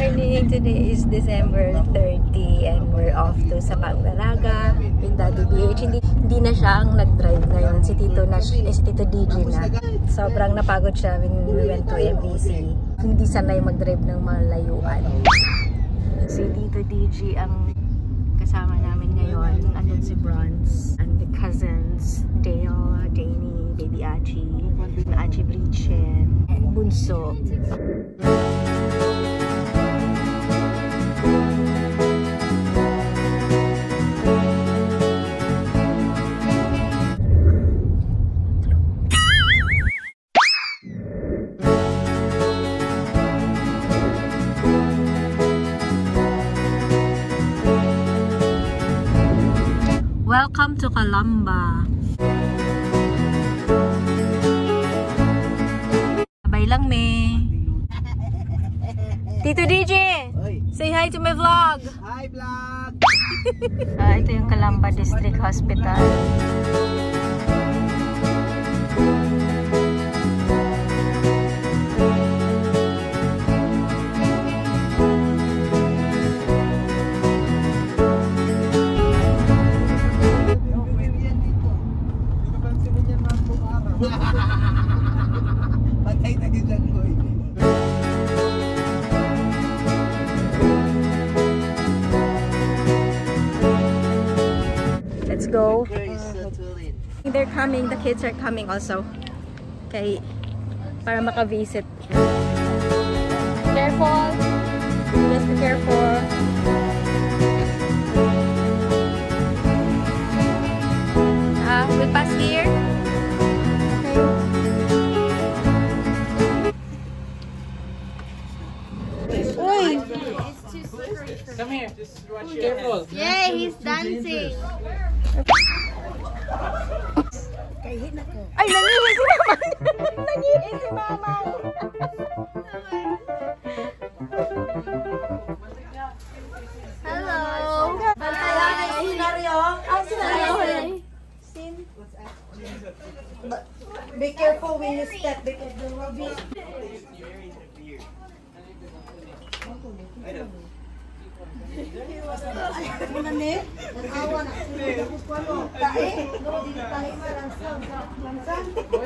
morning! Today is December 30 and we're off to sa Pagdalaga with Daddy BH. Hindi na siya ang nag-drive ngayon. Si Tito DJ na. Sobrang napagod siya when we went to MVC. Hindi sanay mag-drive ng malayuan. Si Tito DJ ang kasama namin ngayon. Andun si Bronze and the cousins Dale, Danny, Baby Achi, Achi Bleachen, and Bunso. Welcome to Calamba. Sabay lang, me. Tito DJ, say hi to my vlog. Hi, vlog. Ito yung Calamba District Hospital. Let's go. They're coming. The kids are coming also. Okay, para maka-visit. Careful. Just be careful. We'll pass here. Come here, just watch careful. Yeah, he's dancing. Ay, nangihi si Mama! Nangihi si Mama! Hello. Be careful when you step because there will be.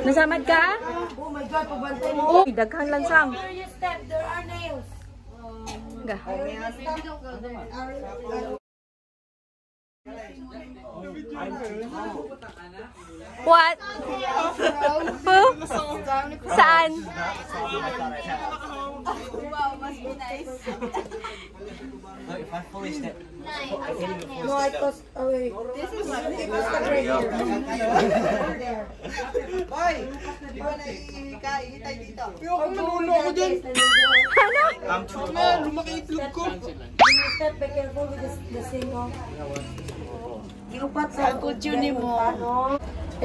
Nasamad ka? Oh my God, pabantay mo. Oh, daghang lansang. Where you step, there are nails. What? Who? Saan? Wow, must be nice. If I fully step. No, I thought, oh wait. This is like It was the right here. There. Hoy! Di ba nakikitay dito? Ang nanulo ako dyan. Ano? I'm too Lumaki itlog ko. When you step, be careful with the single. Iupat sa kutyo ni mo.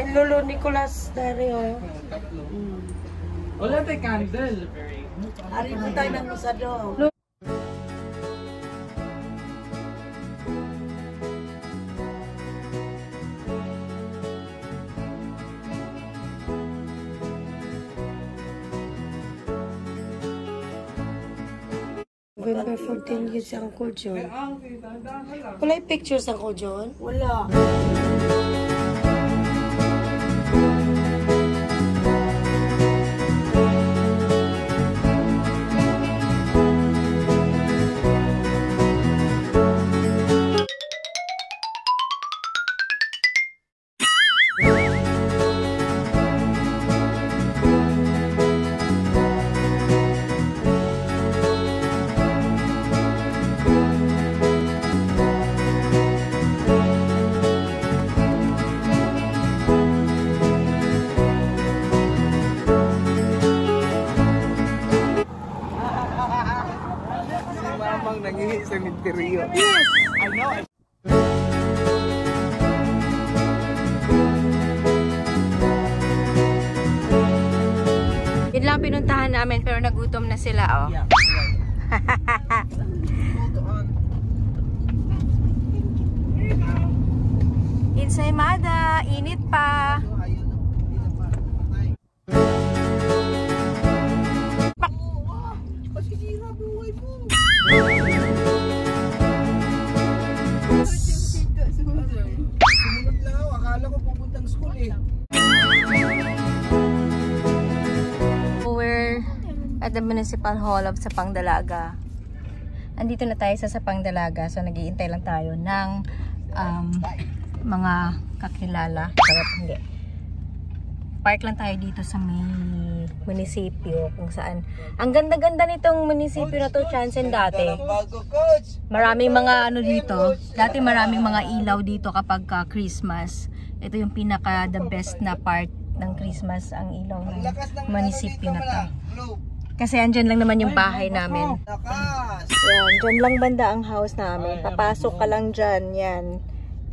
And Lolo Nicolas Dario. wala tayo candle. Hari mo tayo ng musado. November 14 yun si Uncle John. Wala yung pictures Uncle John? Wala. Nangihi sa cemetery. Yes! I know. Yun lang pinuntahan namin pero nagutom na sila, oh. Yeah. Ensaymada, init pa. at the Municipal Hall of Sapang Dalaga. Andito na tayo sa Sapang Dalaga. So, nag-iintay lang tayo ng mga kakilala. Charot, hindi. Park lang tayo dito sa may munisipyo kung saan. Ang ganda-ganda nitong munisipyo na to, Chansen, dati. Maraming mga ano dito. Dati maraming mga ilaw dito kapag Christmas. Ito yung pinaka the best na part ng Christmas, ang ilaw ng munisipyo na to. Kasi andyan lang naman yung bahay namin. Yan, dyan lang banda ang house namin. Papasok ka lang dyan, yan.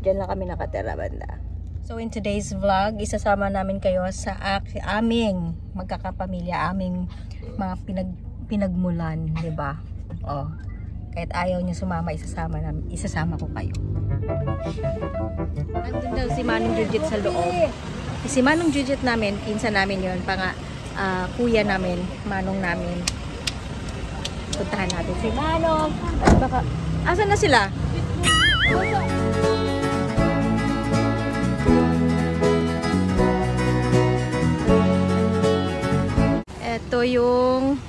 Dyan lang kami nakatira banda. So in today's vlog, isasama namin kayo sa aming magkakapamilya, aming mga pinagmulan, 'di ba? Oh. Kahit ayaw niyo sumama, isasama ko kayo. Andun daw si Manong Jujit sa loob. Si Manong Jujit namin, pinsan namin 'yon, kuya namin, manong namin. Puntahan natin si Manong. Baka asan na sila? Ito yung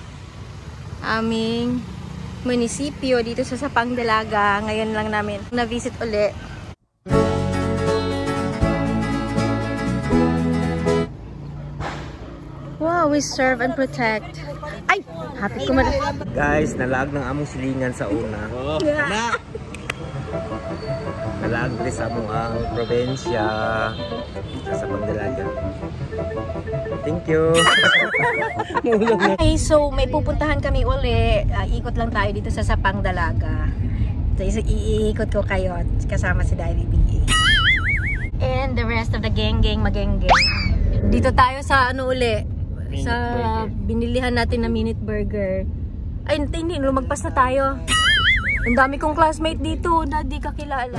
aming munisipyo dito sa Sapang Dalaga. Ngayon lang namin na-visit uli. Wow, we serve and protect. Ay! Happy ko Guys, nalag ng among silingan sa una. Nalag rin sa among ang probensya sa Sapang Dalaga. Thank you. Okay, so may pupuntahan kami uli. Ikot lang tayo dito sa Sapang Dalaga. So, iikot ko kayo kasama si Daddy B. And the rest of the gang mageng-gang. Dito tayo sa ano uli? Sa binilihan natin na Minute Burger. Ay, hindi. Lumagpas na tayo. Ang dami kong classmate dito na di kakilala.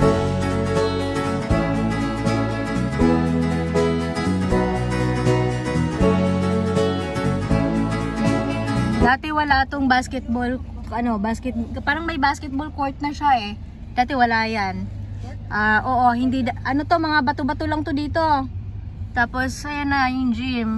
Dati wala tong basketball, parang may basketball court na siya eh. Dati wala yan. Oo, hindi, ano to, mga bato-bato lang to dito. Tapos, ayan na, yung gym.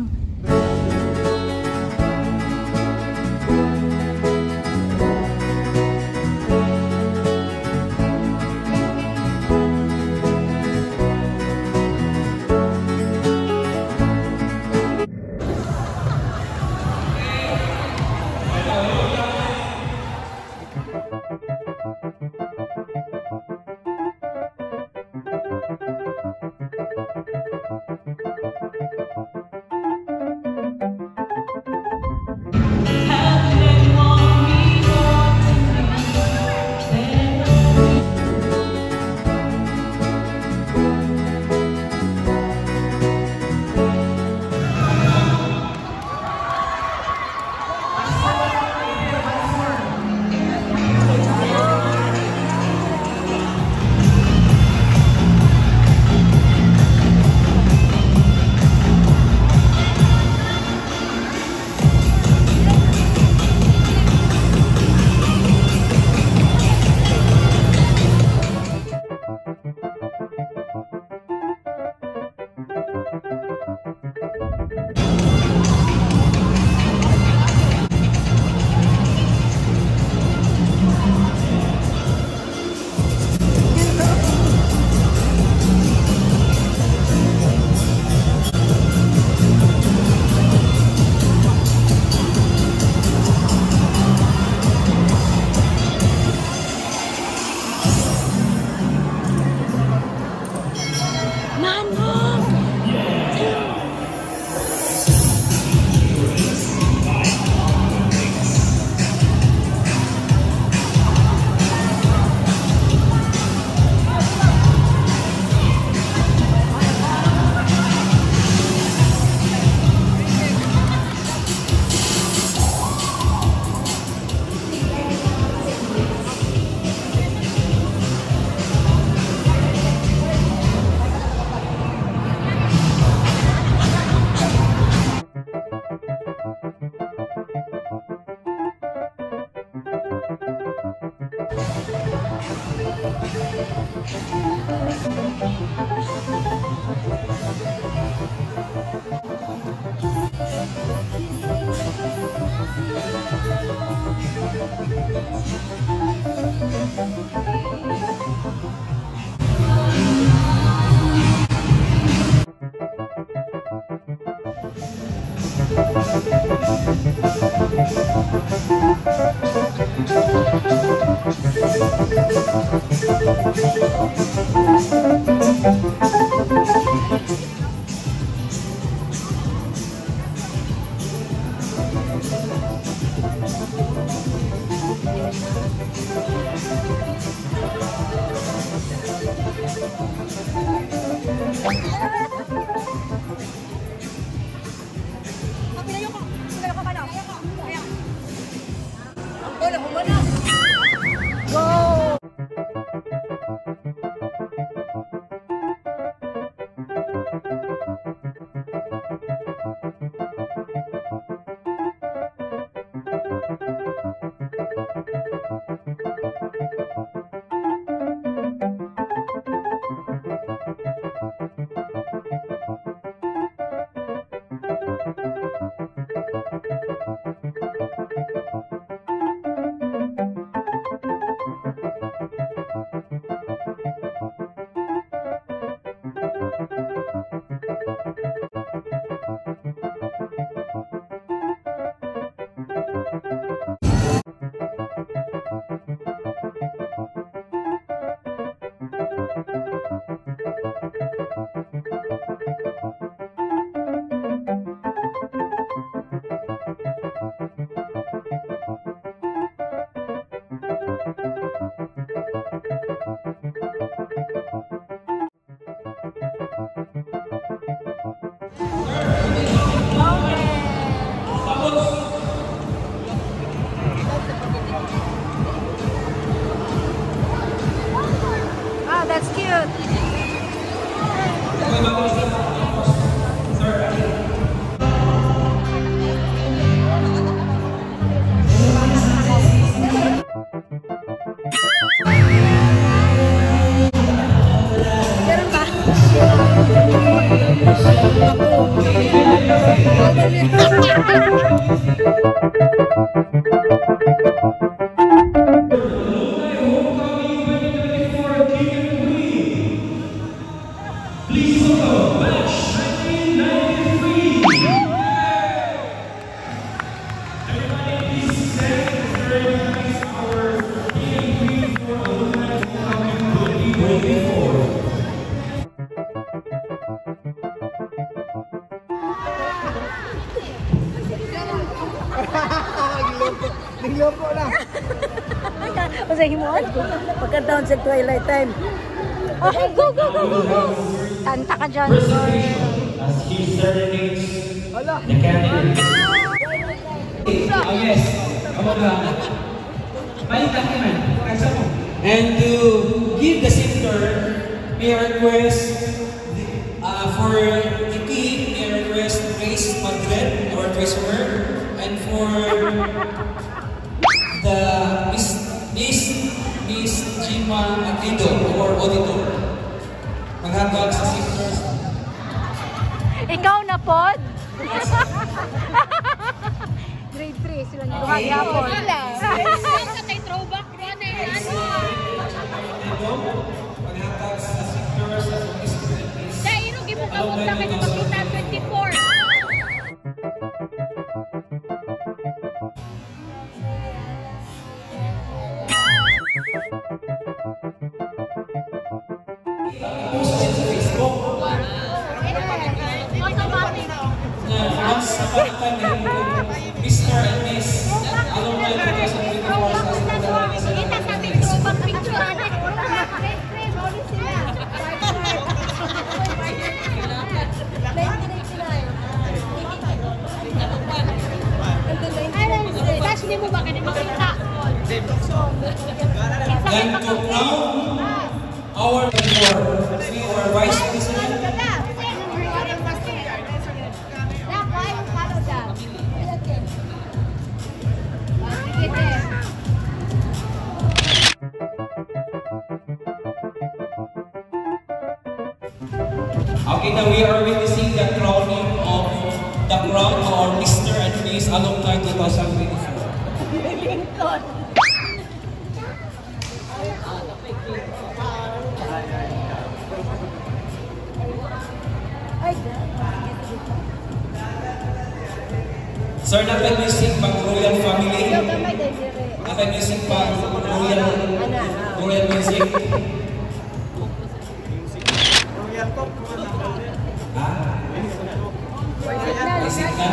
That's cute. Meron ba? Nagloko na. Usahin mo? Pagka-down sa twilight time. Okay, go, go, go, go, go. Kanta ka dyan. As he serenades the candidate. Oh yes, and to give the scepter, may I request for the king, may I request Grace Madrid, our treasurer, and for the Miss Jima Atido, our auditor. Maghatag sa scepter. Ikaw na pod? Grade 3 sila nyo. Hapon. Sa kay throwback mo na yan. Maghatag sa scepter sa Miss. Dahil irong ipukabot na kayo makita 24. Once napalitan ni Mr. and Miss Alumni 2024 sa Kita sa ating throwback picture natin. Dash niyo mo ba ka makita? Then to crown our Vice President. Okay, now we are witnessing the crowning of the crown or Mr. and Miss Miss Alumni 2024. Sir, natin music pang Royal Family. Natin music pang Royal Music. Music na.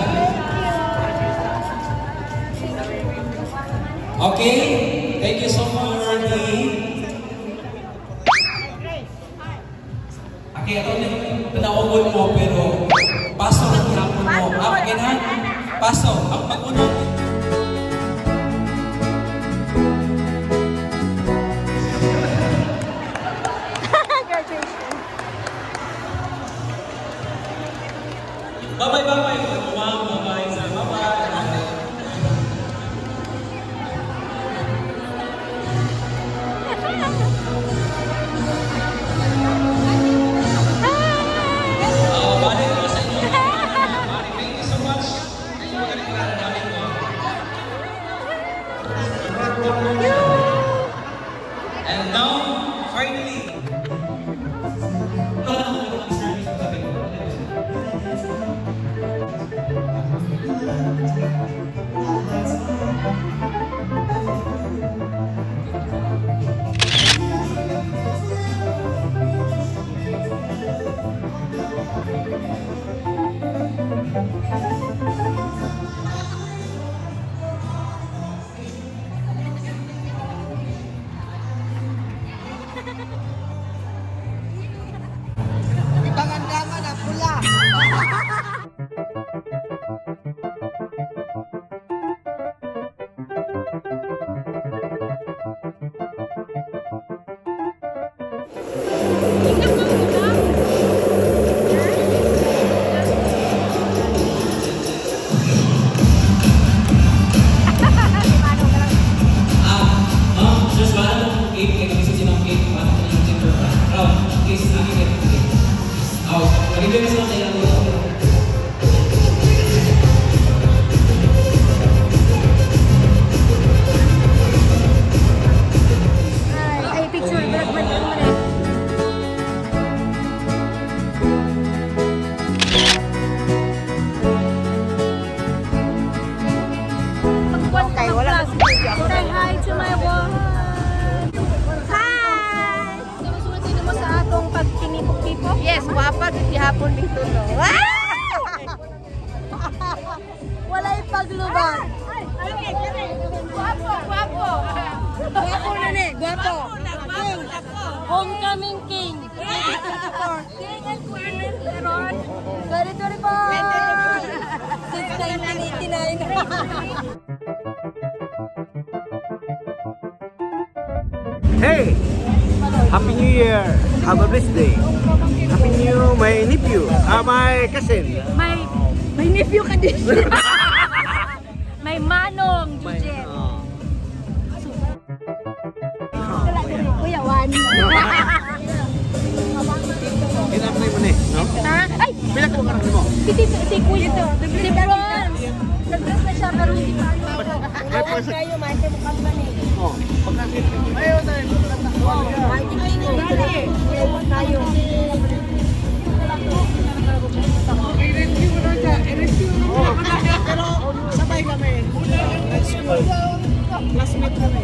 Okay, thank you so much for the... Okay, ito yung pinaubod mo, pero paso ang hapon mo. Okay na? Paso. Ang pag-unong... Bye-bye, bye-bye. Wow, bye-bye, sir. Bye-bye. Balik ko sa inyo. Thank you so much. Thank you mga nakilala namin mo. And now, finally, Tangan-tangan na pula. just one cake, kasi sinong cake, one cake, please, akin cake. Nag-ibig sa mga ilang mo. Ay, picture. Vlog mo na. Say hi to my wall. Hi! Sino mo sa atong pagkinipok-kipok? Yes, wapa gihapon dito no. Wala ipagluban. Guwapo. Guwapo na ni, guwapo. Homecoming King. King and Queen Leron. 2024. Since 1989. Hey! Happy New Year! Have a blessed day! Happy New my nephew! My cousin! My nephew ka din. May manong, Jujen. Kuya Juan. Kinapay mo na eh, no? Ha? Ay! Pila ka mga mo? Si Kuya to. Si Bronze. Nag-dress na siya pero hindi pa ano. Awan kayo, maite mo kang mani. Oh, pagkasin. Ayaw na rin. Maite kayo tayo. Pero sabay kami. Classmate kami.